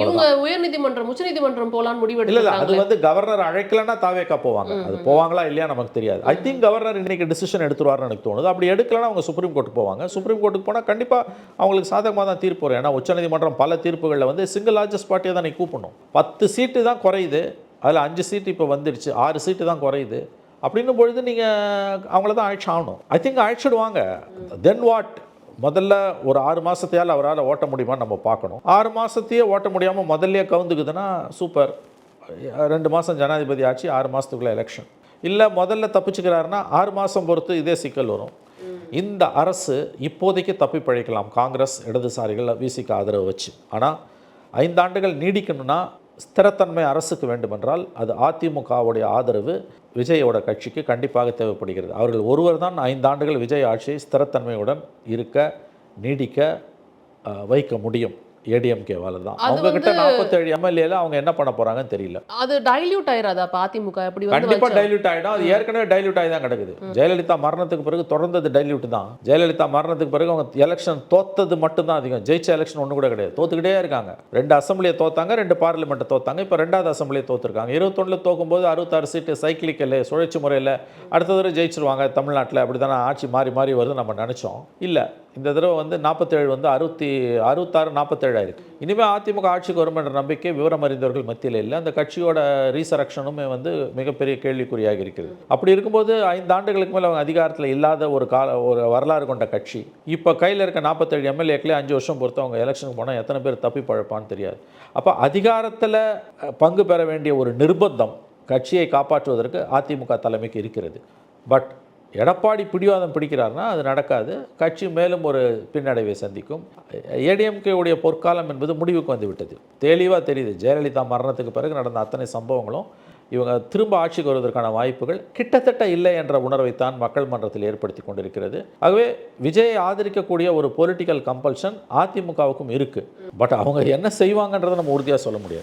இவங்க உயர்நீதிமன்றம் உச்சநீதிமன்றம் போலான்னு முடிவு இல்ல அது எடுத்துட்டாங்க. வந்து கவர்னர் அழைக்கலன்னா தாவேக்கா போவாங்க. அது போவாங்களா இல்லையா நமக்கு தெரியாது. ஐ திங்க் கவர்னர் இன்னைக்கு டிசிஷன் எடுத்துருவாருன்னு எனக்கு தோணுது. அப்படி எடுக்கலன்னா அவங்க சுப்ரீம் கோர்ட்டுக்கு போவாங்க. சுப்ரீம் கோர்ட்டுக்கு போனா கண்டிப்பா அவங்களுக்கு சாதகமாக தான் தீர்ப்பு வரும். ஏன்னா உச்சநீதிமன்றம் பல தீர்ப்புகளில் வந்து சிங்கிள் லார்ஜஸ்ட் பார்ட்டியை தான் நீ கூப்பிடணும். 10 சீட்டு தான் குறையுது, அதில் 5 சீட்டு இப்போ வந்துடுச்சு, 6 சீட்டு தான் குறையுது. அப்படின்னும் பொழுது நீங்கள் அவங்கள தான் அழைச்சி ஆகணும். ஐ திங்க் அழைச்சிடுவாங்க. Then what? முதல்ல ஒரு 6 மாதத்தையால் அவரால் ஓட்ட முடியுமான்னு நம்ம பார்க்கணும். 6 மாதத்தையே ஓட்ட முடியாமல் முதல்லையே கவுந்துக்குதுன்னா சூப்பர். 2 மாதம் ஜனாதிபதி ஆட்சி, 6 மாதத்துக்குள்ளே எலெக்ஷன். இல்லை முதல்ல தப்பிச்சுக்கிறாருன்னா 6 மாதம் பொறுத்து இதே சிக்கல் வரும். இந்த அரசு இப்போதைக்கு தப்பி பழைக்கலாம், காங்கிரஸ் இடதுசாரிகள் விசிக்கு ஆதரவு வச்சு. ஆனால் 5 ஆண்டுகள் நீடிக்கணும்னா ஸ்திரத்தன்மை அரசுக்கு வேண்டுமென்றால் அது அதிமுகவுடைய ஆதரவு விஜயோட கட்சிக்கு கண்டிப்பாக தேவைப்படுகிறது. அவர்கள் ஒருவர் தான் 5 ஆண்டுகள் விஜய் ஆட்சியை ஸ்திரத்தன்மையுடன் இருக்க நீடிக்க வைக்க முடியும். ஏடிஎம்கேவால தான். அவங்க கிட்ட 47 எம்எல்ஏல அவங்க என்ன பண்ண போறாங்கன்னு தெரியல. அது டைல்யூட் ஆயிராதா அதிமுக இப்படி வந்து கண்டிப்பா டைல்யூட் ஆயிடும். அது ஏற்கனவே டைல்யூட் ஆகி தான் கிடக்குது. ஜெயலலிதா மரணத்துக்கு பிறகு தொடர்ந்தது டைல்யூட் தான். ஜெயலலிதா மரணத்துக்கு பிறகு அவங்க எலெக்ஷன் தோத்தது மட்டும் தான் அதிகம். ஜெயிச்ச எலெக்ஷன் ஒன்று கூட கிடையாது. தோத்துக்கிட்டே இருக்காங்க. 2 அசம்பிளியை தோத்தாங்க, 2 பார்லிமெண்ட்டை தோத்தாங்க. இப்போ 2வது அசம்பிளியை தோத்துருக்காங்க. 21 தோக்கும்போது 66 சீட்டு சைக்கிளிக்கல் சுழற்சி முறையில் அடுத்த தடவை ஜெயிச்சிருவாங்க தமிழ்நாட்டில். அப்படி தானே ஆட்சி மாறி மாறி வருது நம்ம நினச்சோம். இல்லை, இந்த தடவை வந்து 47 வந்து 66 47 ஆயிருக்கு. இனிமேல் அதிமுக ஆட்சிக்கு வரும் என்ற நம்பிக்கை விவரம் அறிந்தவர்கள் மத்தியில் இல்லை. அந்த கட்சியோட ரீசரக்ஷனுமே வந்து மிகப்பெரிய கேள்விக்குறியாக இருக்கிறது. அப்படி இருக்கும்போது 5 ஆண்டுகளுக்கு மேலே அவங்க அதிகாரத்தில் இல்லாத ஒரு வரலாறு கொண்ட கட்சி இப்போ கையில் இருக்க 47 எம்எல்ஏக்களே 5 வருஷம் பொறுத்து அவங்க எலெக்ஷனுக்கு போனால் எத்தனை பேர் தப்பி பழப்பான்னு தெரியாது. அப்போ அதிகாரத்தில் பங்கு பெற வேண்டிய ஒரு நிர்பந்தம் கட்சியை காப்பாற்றுவதற்கு அதிமுக தலைமைக்கு இருக்கிறது. பட் எடப்பாடி பிடிவாதம் பிடிக்கிறார்னா அது நடக்காது. கட்சி மேலும் ஒரு பின்னடைவை சந்திக்கும். ஏடிஎம்கேவுடைய பொற்காலம் என்பது முடிவுக்கு வந்து விட்டது. தெளிவாக தெரியுது. ஜெயலலிதா மரணத்துக்கு பிறகு நடந்த அத்தனை சம்பவங்களும் இவங்க திரும்ப ஆட்சிக்கு வருவதற்கான வாய்ப்புகள் கிட்டத்தட்ட இல்லை என்ற உணர்வைத்தான் மக்கள் மன்றத்தில் ஏற்படுத்தி கொண்டிருக்கிறது. ஆகவே விஜயை ஆதரிக்கக்கூடிய ஒரு பொலிட்டிக்கல் கம்பல்ஷன் அதிமுகவுக்கும் இருக்குது. பட் அவங்க என்ன செய்வாங்கன்றதை நம்ம உறுதியாக சொல்ல முடியாது.